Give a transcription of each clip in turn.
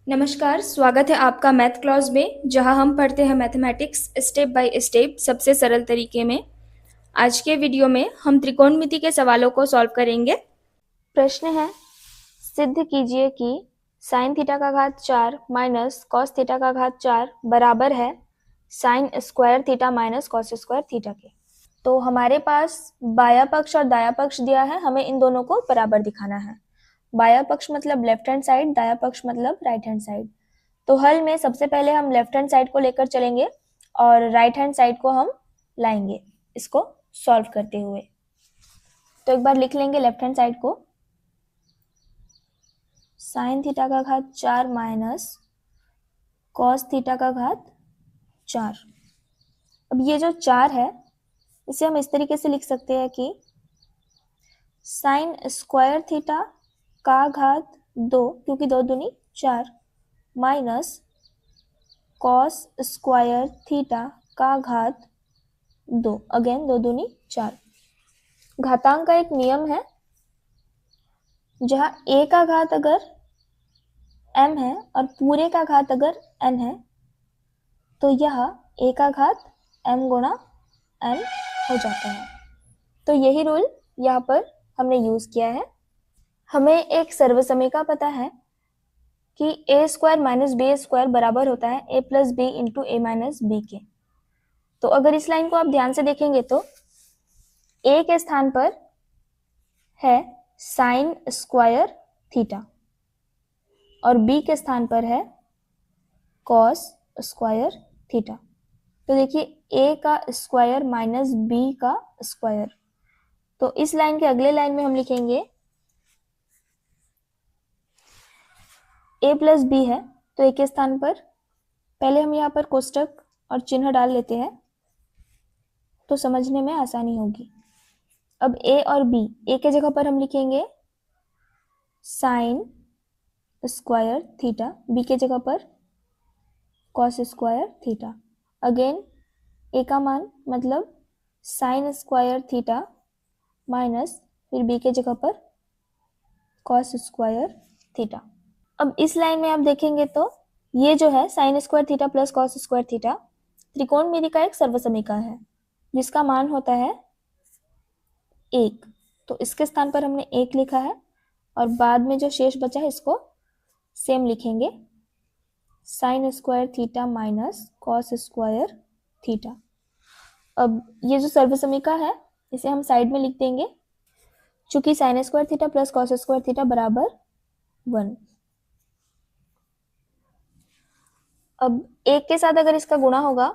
नमस्कार, स्वागत है आपका मैथ क्लास में, जहां हम पढ़ते हैं मैथमेटिक्स स्टेप बाय स्टेप सबसे सरल तरीके में। आज के वीडियो में हम त्रिकोणमिति के सवालों को सॉल्व करेंगे। प्रश्न है, सिद्ध कीजिए कि साइन थीटा का घात 4 माइनस कॉस थीटा का घात 4 बराबर है sine square theta minus cos square theta के। तो हमारे पास बाया पक्ष और दाया पक्ष दिया है, हमें इन दोनों को बराबर दिखाना है। बाया पक्ष मतलब लेफ्ट हैंड साइड, दाया पक्ष मतलब राइट हैंड साइड। तो हल में सबसे पहले हम लेफ्ट हैंड साइड को लेकर चलेंगे और राइट हैंड साइड को हम लाएंगे इसको सॉल्व करते हुए। तो एक बार लिख लेंगे लेफ्ट हैंड साइड को, साइन थीटा का घात 4 माइनस कॉस थीटा का घात 4। अब ये जो 4 है इसे हम इस तरीके से लिख सकते हैं कि साइन स्क्वायर थीटा का घात 2, क्योंकि 2 दूनी 4, माइनस कॉस स्क्वायर थीटा का घात 2, अगेन 2 दूनी 4। घातांक का एक नियम है, जहां a का घात अगर m है और पूरे का घात अगर n है तो यह a का घात m गुणा n हो जाता है। तो यही रूल यहाँ पर हमने यूज किया है। हमें एक सर्वसमीका पता है कि a square minus b square बराबर होता है a plus b into a minus b के। तो अगर इस लाइन को आप ध्यान से देखेंगे तो a के स्थान पर है साइन स्क्वायर थीटा और b के स्थान पर है कॉस स्क्वायर थीटा। तो देखिए a का स्क्वायर माइनस b का स्क्वायर। तो इस लाइन के अगले लाइन में हम लिखेंगे a प्लस बी है, तो a के स्थान पर पहले हम यहाँ पर कोष्टक और चिन्ह डाल लेते हैं तो समझने में आसानी होगी। अब a और b, a के जगह पर हम लिखेंगे साइन स्क्वायर थीटा, b के जगह पर cos square theta. Again a का मान मतलब साइन स्क्वायर थीटा माइनस फिर b के जगह पर कॉस स्क्वायर थीटा। अब इस लाइन में आप देखेंगे तो ये जो है sine square theta plus cos square theta त्रिकोणमिति का एक सर्वसमीका है जिसका मान होता है 1। तो इसके स्थान पर हमने 1 लिखा है और बाद में जो शेष बचा है इसको सेम लिखेंगे, sign square theta minus cos square theta. अब ये जो सर्वसमीका है इसे हम साइड में लिख देंगे, चूंकि sign square theta plus cos square theta बराबर 1। अब 1 के साथ अगर इसका गुणा होगा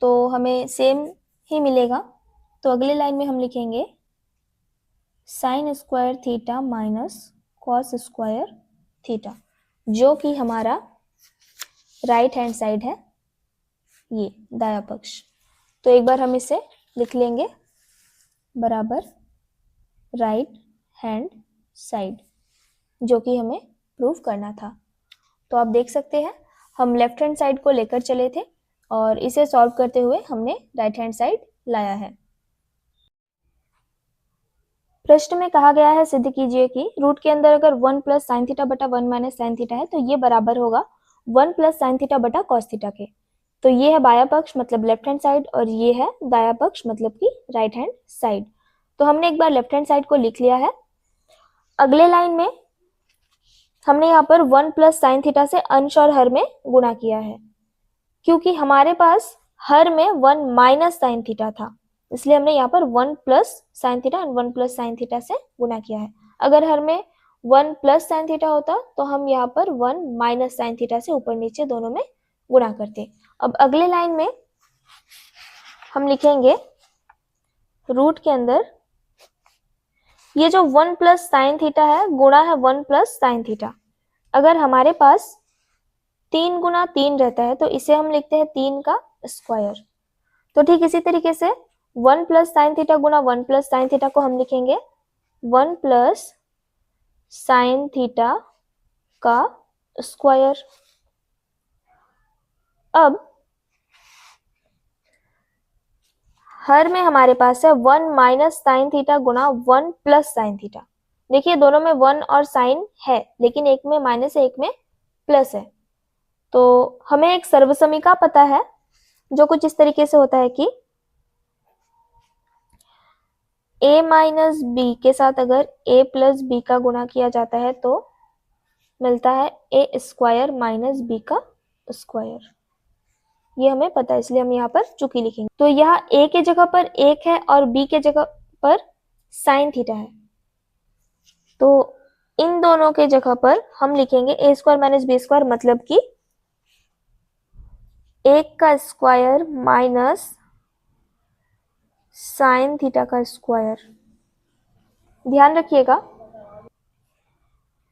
तो हमें सेम ही मिलेगा। तो अगले लाइन में हम लिखेंगे sign square theta minus cos square theta, जो कि हमारा राइट हैंड साइड है, ये दाया पक्ष। तो एक बार हम इसे लिख लेंगे बराबर राइट हैंड साइड, जो कि हमें प्रूव करना था। तो आप देख सकते हैं हम लेफ्ट हैंड साइड को लेकर चले थे और इसे सॉल्व करते हुए हमने राइट हैंड साइड लाया है। प्रश्न में कहा गया है सिद्ध कीजिए कि रूट के अंदर अगर 1 प्लस साइन थीटा बटा 1 माइनस साइन थीटा है तो ये बराबर होगा 1 प्लस साइन थीटा बटा कॉस थीटा के। तो ये है बाया पक्ष मतलब लेफ्ट हैंड साइड और ये है दाया पक्ष मतलब कि राइट हैंड साइड। तो हमने एक बार लेफ्ट हैंड साइड को लिख लिया है। अगले लाइन में हमने यहाँ पर 1 प्लस साइन थीटा से अंश और हर में गुणा किया है, क्योंकि हमारे पास हर में 1 माइनस साइन थीटा था, इसलिए हमने यहाँ पर 1 plus sine theta and 1 plus sine theta से गुणा किया है। अगर हर में 1 प्लस साइन थीटा होता तो हम यहाँ पर 1 माइनस साइन थीटा से ऊपर नीचे दोनों में गुणा करते। अब अगले लाइन में हम लिखेंगे रूट के अंदर ये जो 1 प्लस साइन थीटा है गुणा है 1 प्लस साइन थीटा। अगर हमारे पास 3 गुना 3 रहता है तो इसे हम लिखते हैं 3 का स्क्वायर। तो ठीक इसी तरीके से 1 प्लस साइन थीटा गुना 1 प्लस साइन थीटा को हम लिखेंगे 1 प्लस साइन थीटा का स्क्वायर। अब हर में हमारे पास है 1 माइनस साइन थीटा गुना 1 प्लस साइन थीटा। देखिए दोनों में 1 और साइन है, लेकिन एक में माइनस है एक में प्लस है, तो हमें एक सर्वसमीका पता है जो कुछ इस तरीके से होता है कि a माइनस बी के साथ अगर a प्लस बी का गुणा किया जाता है तो मिलता है a स्क्वायर माइनस बी का स्क्वायर। ये हमें पता है, इसलिए हम यहाँ पर चूंकि लिखेंगे। तो यहाँ a के जगह पर 1 है और b के जगह पर साइन थीटा है, तो इन दोनों के जगह पर हम लिखेंगे a square minus b square, मतलब कि 1 का स्क्वायर माइनस साइन थीटा का स्क्वायर। ध्यान रखिएगा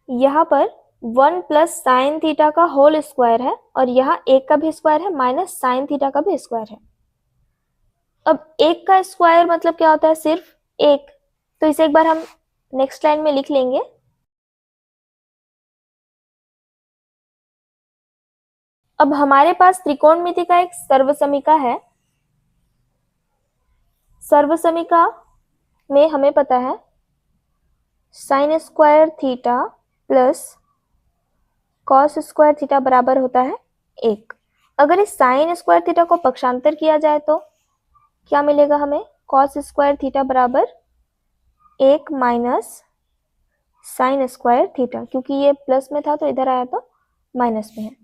यहाँ पर 1 प्लस साइन थीटा का होल स्क्वायर है और यहाँ 1 का भी स्क्वायर है माइनस साइन थीटा का भी स्क्वायर है। अब 1 का स्क्वायर मतलब क्या होता है? सिर्फ 1। तो इसे एक बार हम नेक्स्ट लाइन में लिख लेंगे। अब हमारे पास त्रिकोणमिति का एक सर्वसमीका है। सर्वसमीका में हमें पता है sine square theta plus cos square theta बराबर होता है 1। अगर इस साइन स्क्वायर थीटा को पक्षांतर किया जाए तो क्या मिलेगा हमें? कॉस स्क्वायर थीटा बराबर 1 माइनस साइन स्क्वायर थीटा, क्योंकि ये प्लस में था तो इधर आया तो माइनस में है।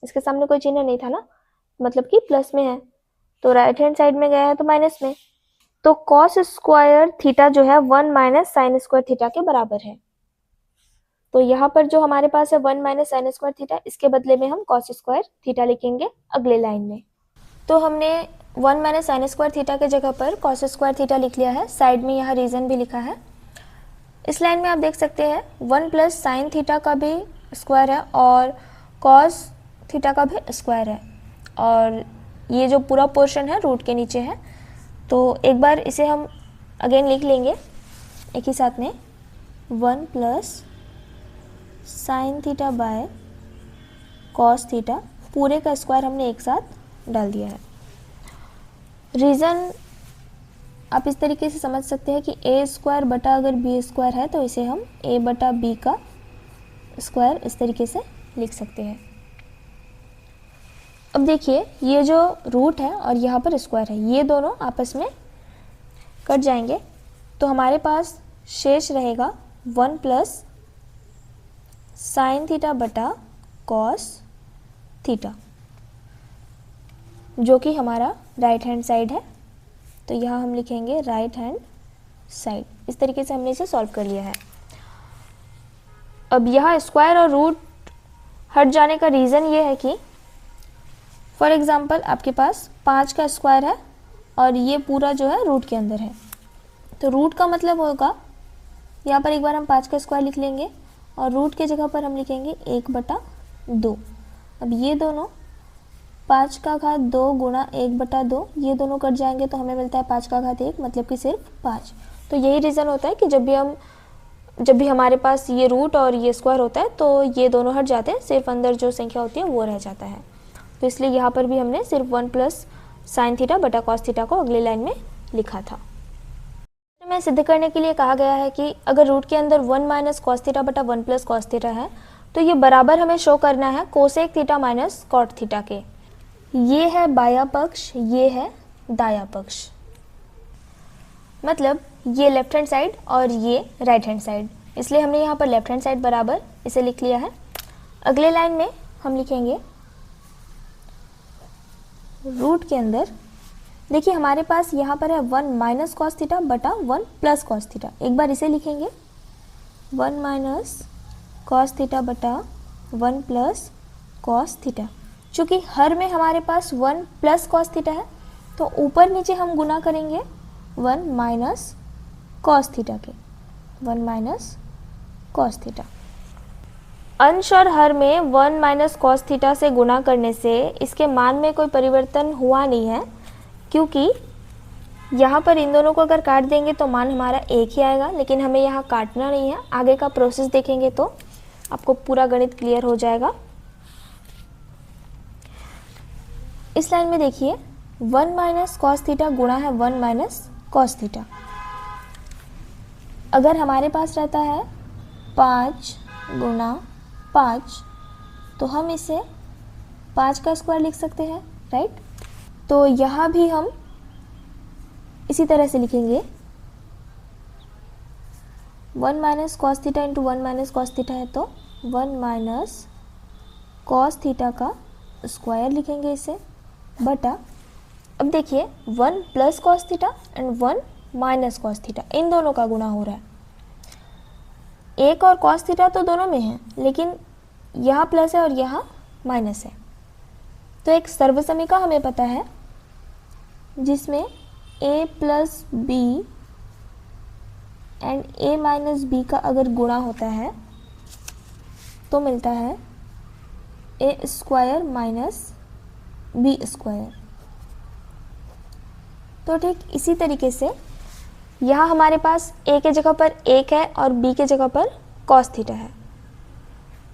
इसके सामने कोई चिन्ह नहीं था ना, मतलब कि प्लस में है, तो राइट हैंड साइड में गया है तो माइनस में। तो कॉस स्क्वायर थीटा जो है 1 माइनस साइन स्क्वायर थीटा के बराबर है। तो यहाँ पर जो हमारे पास है 1 माइनस साइन स्क्वायर थीटा, इसके बदले में हम कॉस स्क्वायर थीटा लिखेंगे अगले लाइन में। तो हमने 1 माइनस साइन स्क्वायर थीटा के जगह पर कॉस स्क्वायर थीटा लिख लिया है। साइड में यहाँ रीजन भी लिखा है। इस लाइन में आप देख सकते हैं 1 प्लस साइन थीटा का भी स्क्वायर है और कॉस थीटा का भी स्क्वायर है, और ये जो पूरा पोर्शन है रूट के नीचे है। तो एक बार इसे हम अगेन लिख लेंगे एक ही साथ में, 1 plus sine theta by cos theta, पूरे का स्क्वायर हमने एक साथ डाल दिया है। रीज़न आप इस तरीके से समझ सकते हैं कि a स्क्वायर बटा अगर b स्क्वायर है तो इसे हम a बटा b का स्क्वायर इस तरीके से लिख सकते हैं। अब देखिए ये जो रूट है और यहाँ पर स्क्वायर है, ये दोनों आपस में कट जाएंगे, तो हमारे पास शेष रहेगा 1 प्लस साइन थीटा बटा कॉस थीटा, जो कि हमारा राइट हैंड साइड है। तो यहाँ हम लिखेंगे राइट हैंड साइड। इस तरीके से हमने इसे सॉल्व कर लिया है। अब यहाँ स्क्वायर और रूट हट जाने का रीज़न ये है कि फॉर एग्जांपल आपके पास 5 का स्क्वायर है और ये पूरा जो है रूट के अंदर है, तो रूट का मतलब होगा, यहाँ पर एक बार हम 5 का स्क्वायर लिख लेंगे और रूट के जगह पर हम लिखेंगे 1/2। अब ये दोनों 5 का घात 2 गुणा 1/2, ये दोनों कट जाएंगे तो हमें मिलता है 5 का घात 1, मतलब कि सिर्फ 5। तो यही रीज़न होता है कि जब भी हमारे पास ये रूट और ये स्क्वायर होता है तो ये दोनों हट जाते हैं, सिर्फ अंदर जो संख्या होती है वो रह जाता है। तो इसलिए यहाँ पर भी हमने सिर्फ 1 प्लस साइन थीटा बटा कॉस थीटा को अगले लाइन में लिखा था। में सिद्ध करने के लिए कहा गया है कि अगर रूट के अंदर 1 माइनस कॉस थीटा बटा 1 प्लस कॉस थीटा है तो ये बराबर हमें शो करना है cosec theta minus cot theta के। ये है बायां पक्ष, ये है दायां पक्ष, मतलब ये लेफ्ट हैंड साइड और ये राइट हैंड साइड, इसलिए हमने यहाँ पर लेफ्ट हैंड साइड बराबर इसे लिख लिया है। अगले लाइन में हम लिखेंगे रूट के अंदर, देखिए हमारे पास यहाँ पर है 1 माइनस कॉस थीटा बटा 1 प्लस कॉस थीटा। एक बार इसे लिखेंगे 1 माइनस कॉस थीटा बटा 1 प्लस कॉस थीटा। चूँकि हर में हमारे पास 1 प्लस कॉस थीटा है तो ऊपर नीचे हम गुना करेंगे 1 माइनस कॉस थीटा के, 1 माइनस कॉस थीटा। अंश और हर में 1 माइनस कॉस थीटा से गुणा करने से इसके मान में कोई परिवर्तन हुआ नहीं है, क्योंकि यहाँ पर इन दोनों को अगर काट देंगे तो मान हमारा एक ही आएगा, लेकिन हमें यहाँ काटना नहीं है। आगे का प्रोसेस देखेंगे तो आपको पूरा गणित क्लियर हो जाएगा। इस लाइन में देखिए 1 माइनस कॉस थीटा गुणा है 1 माइनस कॉस थीटा। अगर हमारे पास रहता है 5 गुणा 5 तो हम इसे 5 का स्क्वायर लिख सकते हैं, राइट। तो यहाँ भी हम इसी तरह से लिखेंगे, 1 minus cos theta into 1 minus cos theta है तो 1 माइनस कॉस थीटा का स्क्वायर लिखेंगे इसे, बटा अब देखिए 1 plus cos theta and 1 minus cos theta, इन दोनों का गुणा हो रहा है। एक और कॉस थीटा तो दोनों में है, लेकिन यहाँ प्लस है और यहाँ माइनस है। तो एक सर्वसमीका हमें पता है जिसमें a plus b and a minus b का अगर गुणा होता है तो मिलता है a square minus b square. तो ठीक इसी तरीके से यहाँ हमारे पास a के जगह पर 1 है और b के जगह पर cos थीटा है।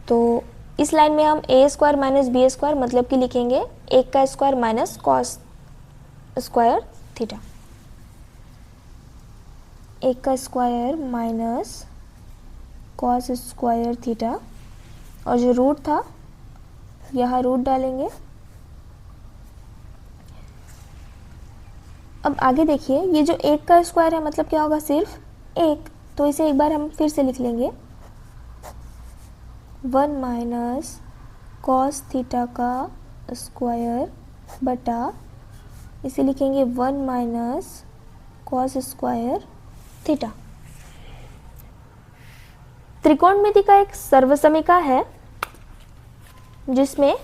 तो इस लाइन में हम a square minus b square मतलब कि लिखेंगे 1 का square minus cos square theta, 1 का square minus cos square theta, और जो रूट था यहाँ रूट डालेंगे। अब आगे देखिए, ये जो 1 का स्क्वायर है मतलब क्या होगा, सिर्फ 1, तो इसे एक बार हम फिर से लिख लेंगे, 1 माइनस कॉस थीटा का स्क्वायर बटा इसे लिखेंगे 1 माइनस कॉस स्क्वायर थीटा। त्रिकोणमिति का एक सर्वसमीका है जिसमें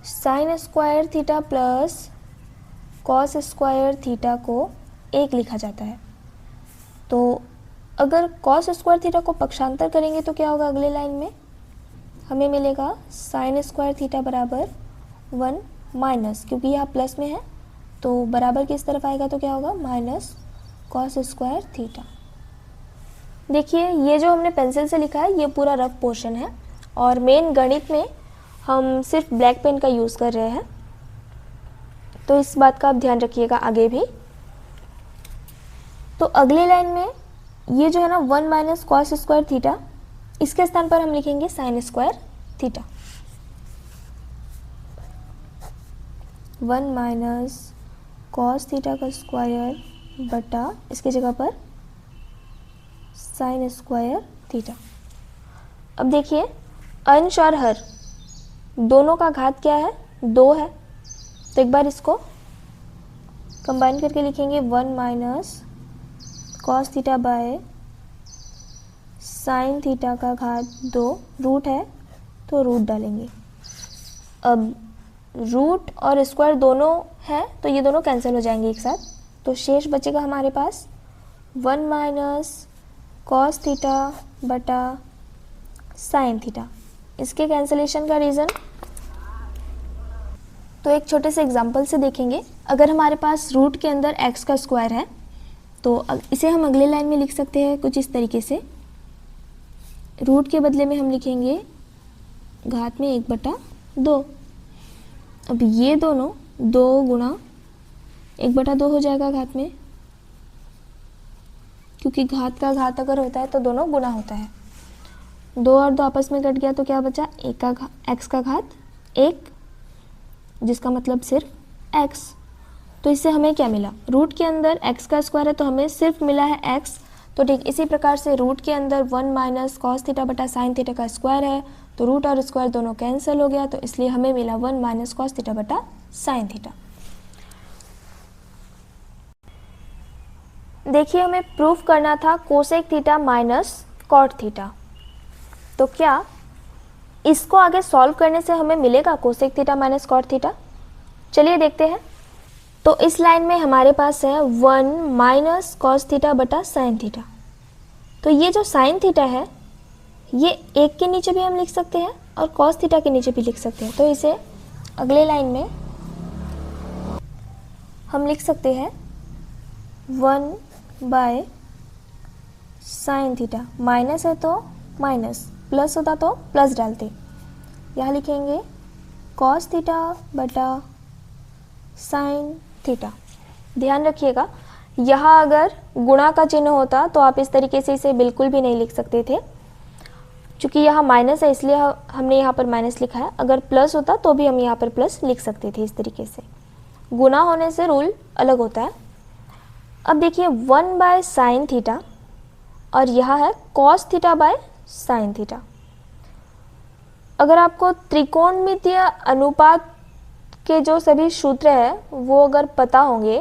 sign square theta plus cos square theta को 1 लिखा जाता है। तो अगर कॉस स्क्वायर थीटा को पक्षांतर करेंगे तो क्या होगा, अगले लाइन में हमें मिलेगा साइन स्क्वायर थीटा बराबर 1 माइनस, क्योंकि यहाँ प्लस में है तो बराबर किस तरफ आएगा तो क्या होगा, माइनस कॉस स्क्वायर थीटा। देखिए ये जो हमने पेंसिल से लिखा है ये पूरा रफ पोर्शन है, और मेन गणित में हम सिर्फ ब्लैक पेन का यूज़ कर रहे हैं, तो इस बात का आप ध्यान रखिएगा आगे भी। तो अगले लाइन में ये जो है ना 1 माइनस कॉस स्क्वायर थीटा, इसके स्थान पर हम लिखेंगे sign square theta, 1 minus cos theta का स्क्वायर बटा इसकी जगह पर साइन स्क्वायर थीटा। अब देखिए अंश और हर दोनों का घात क्या है, 2 है, तो एक बार इसको कंबाइन करके लिखेंगे 1 minus cos theta by sine theta का घात 2, रूट है तो रूट डालेंगे। अब रूट और स्क्वायर दोनों है तो ये दोनों कैंसिल हो जाएंगे एक साथ, तो शेष बचेगा हमारे पास 1 माइनस कॉस थीटा बटा साइन थीटा। इसके कैंसिलेशन का रीज़न तो एक छोटे से एग्जांपल से देखेंगे। अगर हमारे पास रूट के अंदर x का स्क्वायर है तो इसे हम अगले लाइन में लिख सकते हैं कुछ इस तरीके से, रूट के बदले में हम लिखेंगे घात में 1/2। अब ये दोनों 2 गुणा 1/2 हो जाएगा घात में, क्योंकि घात का घात अगर होता है तो दोनों गुणा होता है। 2 और 2 आपस में कट गया तो क्या बचा, x का घात 1, जिसका मतलब सिर्फ x। तो इससे हमें क्या मिला, रूट के अंदर x का स्क्वायर है तो हमें सिर्फ मिला है x। तो ठीक इसी प्रकार से रूट के अंदर 1 माइनस कॉस थीटा बटा साइन थीटा का स्क्वायर है तो रूट और स्क्वायर दोनों कैंसिल हो गया, तो इसलिए हमें मिला 1 माइनस कॉस थीटा बटा साइन थीटा। देखिए हमें प्रूफ करना था cosec theta minus cot theta, तो क्या इसको आगे सॉल्व करने से हमें मिलेगा cosec theta minus cot theta? चलिए देखते हैं। तो इस लाइन में हमारे पास है 1 माइनस कॉस थीटा बटा साइन थीटा। तो ये जो साइन थीटा है ये 1 के नीचे भी हम लिख सकते हैं और कॉस थीटा के नीचे भी लिख सकते हैं। तो इसे अगले लाइन में हम लिख सकते हैं 1 बाय साइन थीटा, माइनस है तो माइनस, प्लस होता तो प्लस डालते, यहाँ लिखेंगे कॉस थीटा बटा साइन थीटा। ध्यान रखिएगा यहाँ अगर गुणा का चिन्ह होता तो आप इस तरीके से इसे बिल्कुल भी नहीं लिख सकते थे। चूँकि यहाँ माइनस है इसलिए हमने यहाँ पर माइनस लिखा है, अगर प्लस होता तो भी हम यहाँ पर प्लस लिख सकते थे इस तरीके से। गुना होने से रूल अलग होता है। अब देखिए 1/sin थीटा और यह है cos theta by sine theta. अगर आपको त्रिकोणमितीय अनुपात के जो सभी सूत्र हैं वो अगर पता होंगे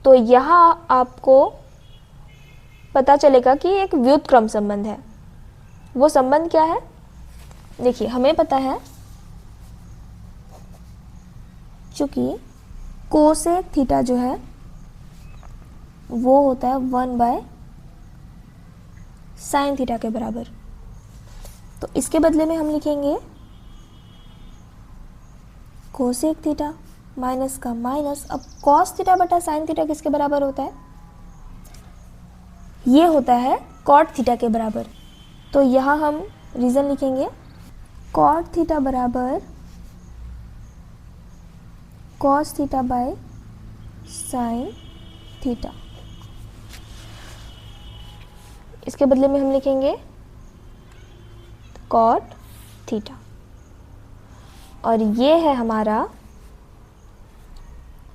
तो यहाँ आपको पता चलेगा कि एक व्युत्क्रम संबंध है। वो संबंध क्या है? देखिए हमें पता है चूँकि कोसेक थीटा जो है वो होता है 1/sin थीटा के बराबर। तो इसके बदले में हम लिखेंगे कोसेक थीटा माइनस का माइनस। अब कॉस थीटा बटा साइन थीटा किसके बराबर होता है? ये होता है कॉट थीटा के बराबर। तो यहाँ हम रीज़न लिखेंगे कॉट थीटा बराबर cos theta by sine theta. इसके बदले में हम लिखेंगे कॉट थीटा और ये है हमारा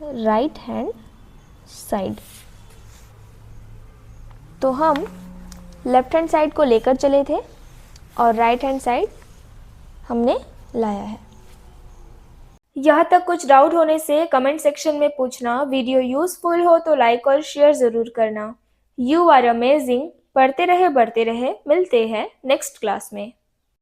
राइट हैंड साइड। तो हम लेफ्ट हैंड साइड को लेकर चले थे और राइट हैंड साइड हमने लाया है। यहाँ तक कुछ डाउट होने से कमेंट सेक्शन में पूछना। वीडियो यूज़फुल हो तो लाइक और शेयर ज़रूर करना। You are amazing. पढ़ते रहे बढ़ते रहे, मिलते हैं नेक्स्ट क्लास में।